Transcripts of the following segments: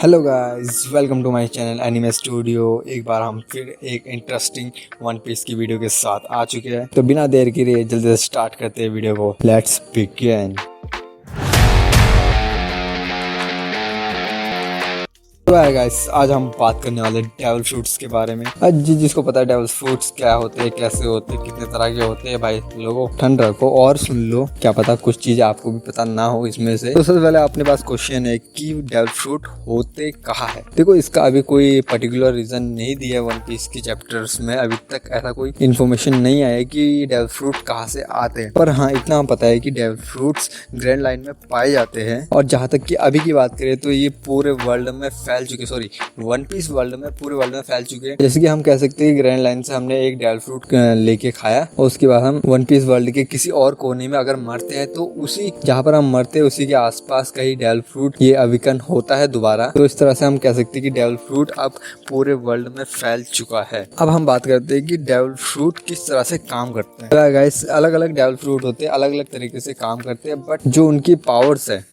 Hello guys, welcome to my channel anime studio. एक बार हम फिर एक इंटरेस्टिंग वन पीस की वीडियो के साथ आ चुके हैं। तो बिना देर के जल्दी से स्टार्ट करते हैं वीडियो को। Let's begin. तो है गाइस, आज हम बात करने वाले डेविल फ्रूट्स के बारे में। आज जिसको पता है डेविल फ्रूट्स क्या होते हैं, कैसे होते हैं, कितने तरह के होते हैं, भाई लोगों ठंड रखो और सुन लो, क्या पता कुछ चीज आपको भी पता ना हो इसमें से। तो सबसे पहले अपने पास क्वेश्चन है कि डेविल फ्रूट होते कहाँ है। देखो, इसका अभी कोई पर्टिकुलर रीजन नहीं दिया है वन पीस की चैप्टर्स में। अभी तक ऐसा कोई इन्फॉर्मेशन नहीं आया कि डेविल फ्रूट कहाँ से आते हैं। पर हाँ, इतना पता है कि डेविल फ्रूट्स ग्रैंड लाइन में पाए जाते हैं। और जहाँ तक कि अभी की बात करें तो ये पूरे वर्ल्ड में वन पीस वर्ल्ड में पूरे वर्ल्ड में फैल चुके हैं। जैसे कि हम कह सकते हैं ग्रैंड लाइन से हमने एक डेविल फ्रूट लेके खाया और उसके बाद हम वन पीस वर्ल्ड के किसी और कोने में अगर मरते हैं तो उसी जहाँ पर हम मरते हैं उसी के आसपास कहीं डेविल फ्रूट ये अविकन होता है दोबारा। तो इस तरह से हम कह सकते हैं कि डेविल फ्रूट अब पूरे वर्ल्ड में फैल चुका है। अब हम बात करते हैं कि डेविल फ्रूट किस तरह से काम करते हैं। गाइस, अलग अलग डेविल फ्रूट होते हैं, अलग अलग तरीके से काम करते हैं, बट जो उनकी पावर्स है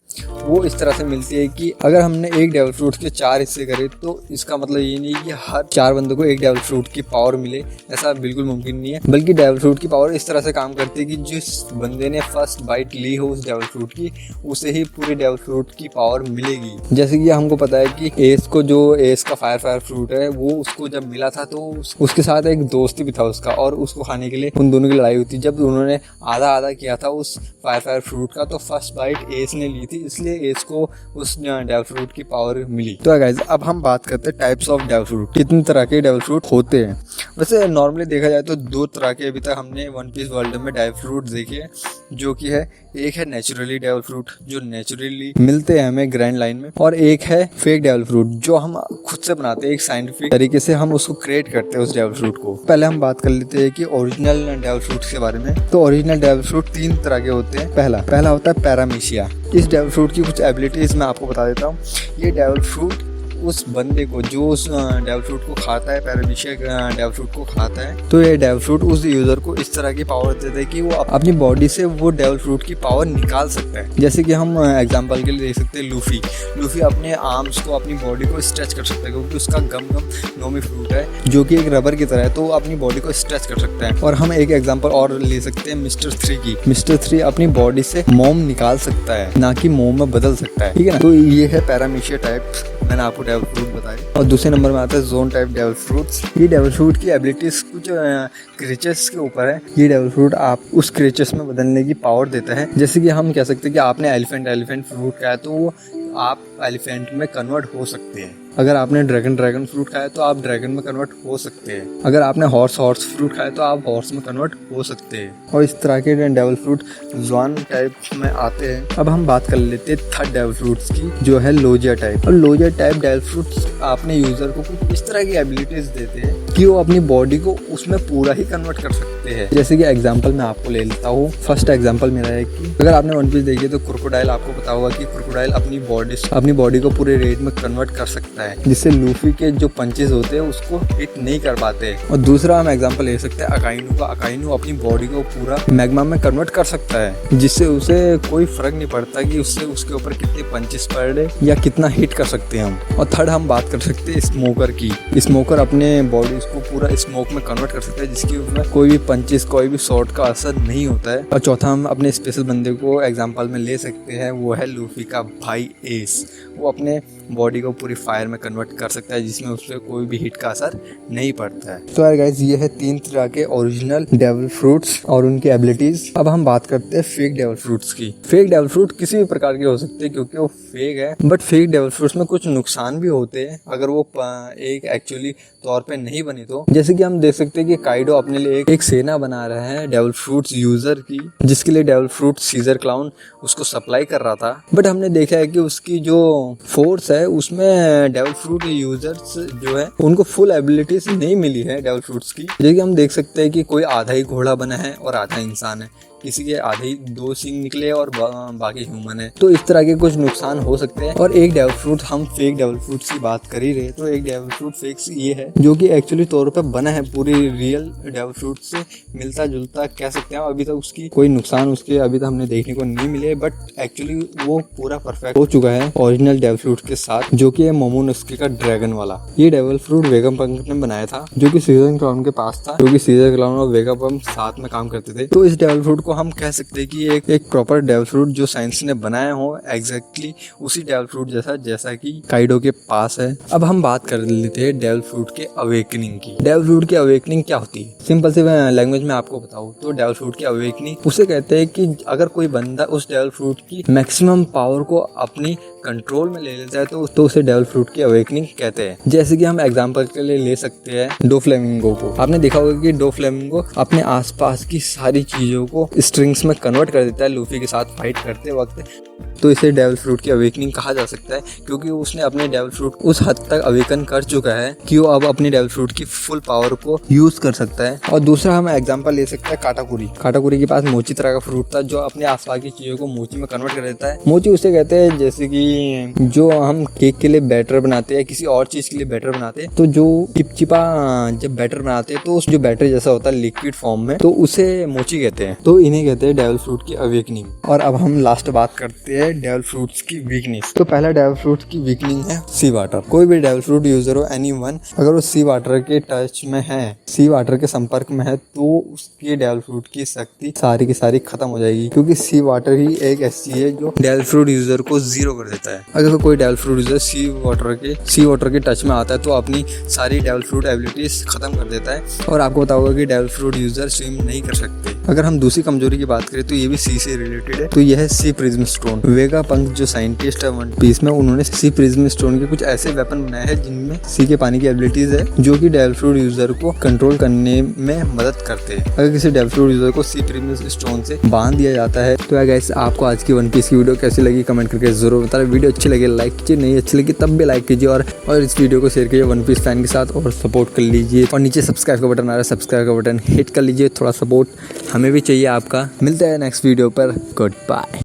वो इस तरह से मिलती है कि अगर हमने एक डेविल फ्रूट के 4 हिस्से करे तो इसका मतलब ये नहीं कि हर 4 बंदों को एक डेविल फ्रूट की पावर मिले, ऐसा बिल्कुल मुमकिन नहीं है। बल्कि डेविल फ्रूट की पावर इस तरह से काम करती है कि जिस बंदे ने फर्स्ट बाइट ली हो उस डेविल फ्रूट की, उसे ही पूरे डेविल फ्रूट की पावर मिलेगी। जैसे कि हमको पता है कि एस को, जो एस का फायर फ्रूट है, वो उसको जब मिला था तो उसके साथ एक दोस्त भी था उसका, और उसको खाने के लिए उन दोनों की लड़ाई हुई थी। जब उन्होंने आधा आधा किया था उस फायर फ्रूट का, तो फर्स्ट बाइट एस ने ली थी, इसलिए एस को उस डेविल फ्रूट की पावर मिली। तो गाइस, अब हम बात करते हैं टाइप्स ऑफ डेविल फ्रूट। कितने तरह के डेविल फ्रूट होते हैं। वैसे नॉर्मली देखा जाए तो 2 तरह के अभी तक हमने वन पीस वर्ल्ड में डेविल फ्रूट देखे हैं, जो कि है एक है नेचुरली डेविल फ्रूट जो नेचुरली मिलते हैं हमें ग्रैंड लाइन में, और एक है फेक डेविल फ्रूट जो हम खुद से बनाते हैं। एक साइंटिफिक तरीके से हम उसको क्रिएट करते हैं उस डेविल फ्रूट को। पहले हम बात कर लेते हैं कि ओरिजिनल डेविल फ्रूट के बारे में। तो ओरिजिनल डेविल फ्रूट 3 तरह के होते हैं। पहला होता है पैरामीशिया। इस डेविल फ्रूट की कुछ एबिलिटीज मैं आपको बता देता हूँ। ये डेविल फ्रूट उस बंदे को जो उस डेविल फ्रूट को खाता है, पैरामीशिया डेविल फ्रूट को खाता है, तो ये डेविल फ्रूट उस यूजर को इस तरह की पावर देता है कि वो अपनी बॉडी से वो डेविल फ्रूट की पावर निकाल सकता है। जैसे कि हम एग्जांपल के लिए देख सकते हैं लूफी अपने आर्म्स को, अपनी बॉडी को स्ट्रेच कर सकता है, क्योंकि उसका गम नोमी फ्रूट है जो कि एक रबर की तरह है, तो वो अपनी बॉडी को स्ट्रेच कर सकता है। और हम एक एग्जाम्पल और ले सकते हैं मिस्टर 3 की। मिस्टर 3 अपनी बॉडी से मोम निकाल सकता है, ना कि मोम में बदल सकता है, ठीक है ना। तो ये है पैरामीशिया टाइप, मैंने आपको डेविल फ्रूट बताए। और दूसरे नंबर में आता है जोन टाइप डेविल फ्रूट्स। ये डेविल फ्रूट की एबिलिटीज कुछ क्रिएचर्स के ऊपर है। ये डेविल फ्रूट आप उस क्रिएचर्स में बदलने की पावर देता है। जैसे कि हम कह सकते हैं कि आपने एलिफेंट फ्रूट खाया तो आप एलिफेंट में कन्वर्ट हो सकते हैं। अगर आपने ड्रैगन फ्रूट खाया तो आप ड्रैगन में कन्वर्ट हो सकते हैं। अगर आपने हॉर्स फ्रूट खाया तो आप हॉर्स में कन्वर्ट हो सकते हैं। और इस तरह के डेविल फ्रूट ज़ॉन टाइप में आते हैं। अब हम बात कर लेते हैं थर्ड डेविल फ्रूट्स की, जो है लोजिया टाइप। और लोजिया टाइप डेविल फ्रूट्स अपने यूजर को कुछ इस तरह की एबिलिटीज देते हैं कि वो अपनी बॉडी को उसमें पूरा ही कन्वर्ट कर सकते हैं। जैसे कि एग्जाम्पल मैं आपको ले लेता हूँ। फर्स्ट एग्जाम्पल मेरा है कि अगर आपने वन पीस देखी तो क्रोकोडाइल, आपको पता होगा कि क्रोकोडाइल अपनी बॉडी को पूरे रेड में कन्वर्ट कर सकता है, जिससे लूफी के जो पंचेस होते हैं उसको हिट नहीं कर पाते। और दूसरा हम एग्जांपल ले सकते हैं अकाइनू का। अकाइनू अपनी बॉडी को पूरा मैग्मा में कन्वर्ट कर सकता है, जिससे उसे कोई फर्क नहीं पड़ता कि उससे उसके ऊपर कितने पंचेस पड़ रहे या कितना हिट कर सकते हैं हम। और थर्ड हम बात कर सकते हैं स्मोकर की। स्मोकर अपने बॉडी को पूरा स्मोक में कन्वर्ट कर सकता है, जिसकी उसमें कोई भी पंचेस, कोई भी शॉट का असर नहीं होता है। और चौथा हम अपने स्पेशल बंदे को एग्जाम्पल में ले सकते हैं, वो है लूफी का भाई एस। वो अपने बॉडी को पूरी फायर में कन्वर्ट कर सकता है, जिसमें उससे कोई भी हिट का असर नहीं पड़ता है। तो यार गाइस, ये है 3 तरह के ओरिजिनल डेविल फ्रूट्स और उनकी एबिलिटीज। अब हम बात करते हैं फेक डेविल फ्रूट्स की। फेक डेविल फ्रूट किसी भी प्रकार के हो सकते हैं क्योंकि वो फेक है, बट फेक डेविल फ्रूट्स में कुछ नुकसान भी होते हैं अगर वो एक एक्चुअली तौर पे नहीं बनी तो। जैसे कि हम देख सकते हैं कि काइडो अपने लिए एक सेना बना रहा है डेविल फ्रूट्स यूजर की, जिसके लिए डेविल फ्रूट सीजर क्लाउन उसको सप्लाई कर रहा था। बट हमने देखा है कि उसकी जो फोर्स है उसमें डेविल फ्रूट यूजर्स जो है उनको फुल एबिलिटीज नहीं मिली है डेविल फ्रूट्स की। जैसे कि हम देख सकते हैं कि कोई आधा ही घोड़ा बना है और आधा इंसान है। किसी के आधे ही 2 सींग निकले और बाकी ह्यूमन है। तो इस तरह के कुछ नुकसान हो सकते हैं। और एक डेविल फ्रूट, हम फेक डेविल फ्रूट की बात कर ही रहे, तो एक डेविल फ्रूट फेक ये है जो कि एक्चुअली तौर पे बना है पूरी रियल डेविल फ्रूट से मिलता जुलता कह सकते हैं। अभी तक उसकी कोई नुकसान उसके अभी तक हमने देखने को नहीं मिले, बट एक्चुअली वो पूरा परफेक्ट हो चुका है ओरिजिनल डेविल फ्रूट के साथ, जो कि है मोमोनोस्की का ड्रैगन वाला। ये डेविल फ्रूट वेगापंप ने बनाया था, जो कि सीजर क्लाउन के पास था, क्योंकि सीजर क्लाउन और वेगापंप साथ में काम करते थे। तो इस डेविल फ्रूट को हम कह सकते हैं कि एक प्रॉपर डेविल फ्रूट जो साइंस ने बनाया हो, एग्जैक्टली उसी डेविल फ्रूट जैसा कि काइडो के पास है। अब हम बात कर लेते हैं डेविल फ्रूट के अवेकनिंग की। डेविल फ्रूट की अवेकनिंग क्या होती है? सिंपल सी लैंग्वेज में आपको बताऊं तो डेविल फ्रूट की अवेकनिंग उसे कहते हैं कि अगर कोई बंदा उस डेविल फ्रूट की मैक्सिमम पावर को अपनी कंट्रोल में ले लेता है तो उसे डेविल फ्रूट की अवेकनिंग कहते हैं। जैसे कि हम एग्जांपल के लिए ले सकते हैं डोफ्लेमिंगो को। आपने देखा होगा कि डोफ्लेमिंगो अपने आसपास की सारी चीजों को स्ट्रिंग्स में कन्वर्ट कर देता है लूफी के साथ फाइट करते वक्त। तो इसे डेविल फ्रूट की अवेकनिंग कहा जा सकता है, क्योंकि उसने अपने डेविल फ्रूट उस हद तक अवेकन कर चुका है कि वो अब अपनी डेविल फ्रूट की फुल पावर को यूज कर सकता है। और दूसरा हम एग्जांपल ले सकते हैं काटाकुरी। काटाकुरी के पास मोची तरह का फ्रूट था जो अपने आसपास की चीजों को मोची में कन्वर्ट कर देता है। मोची उसे कहते हैं जैसे कि जो हम केक के लिए बैटर बनाते हैं, किसी और चीज के लिए बैटर बनाते हैं, तो जो चिपचिपा जब बैटर बनाते हैं तो उस जो बैटर जैसा होता है लिक्विड फॉर्म में, तो उसे मोची कहते हैं। तो इन्हें कहते हैं डेविल फ्रूट की अवेकनिंग। और अब हम लास्ट बात करते हैं डेविल फ्रूट्स की वीकनेस। तो पहला डेविल फ्रूट की वीकनिंग है सी वाटर। कोई भी डेविल फ्रूट यूजर हो, एनीवन, अगर वो सी वाटर के टच में है, सी वाटर के संपर्क में है, तो उसकी डेविल फ्रूट की शक्ति सारी की सारी खत्म हो जाएगी, क्योंकि सी वाटर ही एक ऐसी है जो डेविल फ्रूट यूजर को जीरो कर देता है। अगर कोई डेविल फ्रूट यूजर सी वाटर के टच में आता है तो अपनी सारी डेविल फ्रूट एबिलिटीज खत्म कर देता है। और आपको पता होगा कि डेविल फ्रूट यूजर स्विम नहीं कर सकते। अगर हम दूसरी कमजोरी की बात करें तो ये भी सी से रिलेटेड है, तो यह है सी प्रिज्म स्टोन। वेगापंक जो साइंटिस्ट है वन पीस में, उन्होंने सी प्रिज्म स्टोन के कुछ ऐसे वेपन बनाए हैं जिनमें सी के पानी की एबिलिटीज है, जो कि डेविल फ्रूट यूजर को कंट्रोल करने में मदद करते हैं। अगर किसी डेविल फ्रूट यूजर को सी प्रिज्म स्टोन से बांध दिया जाता है। तो गाइस, आपको आज की वन पीस की वीडियो कैसी लगी कमेंट करके जरूर बताएं। वीडियो अच्छी लगे लाइक कीजिए, नहीं अच्छी लगी तब भी लाइक कीजिए, और इस वीडियो को शेयर कीजिए वन पीस फैन के साथ और सपोर्ट कर लीजिए। और नीचे सब्सक्राइब का बटन आ रहा है, सब्सक्राइब का बटन हिट कर लीजिए, थोड़ा सपोर्ट हमें भी चाहिए आपका। मिलते हैं नेक्स्ट वीडियो पर, गुड बाय।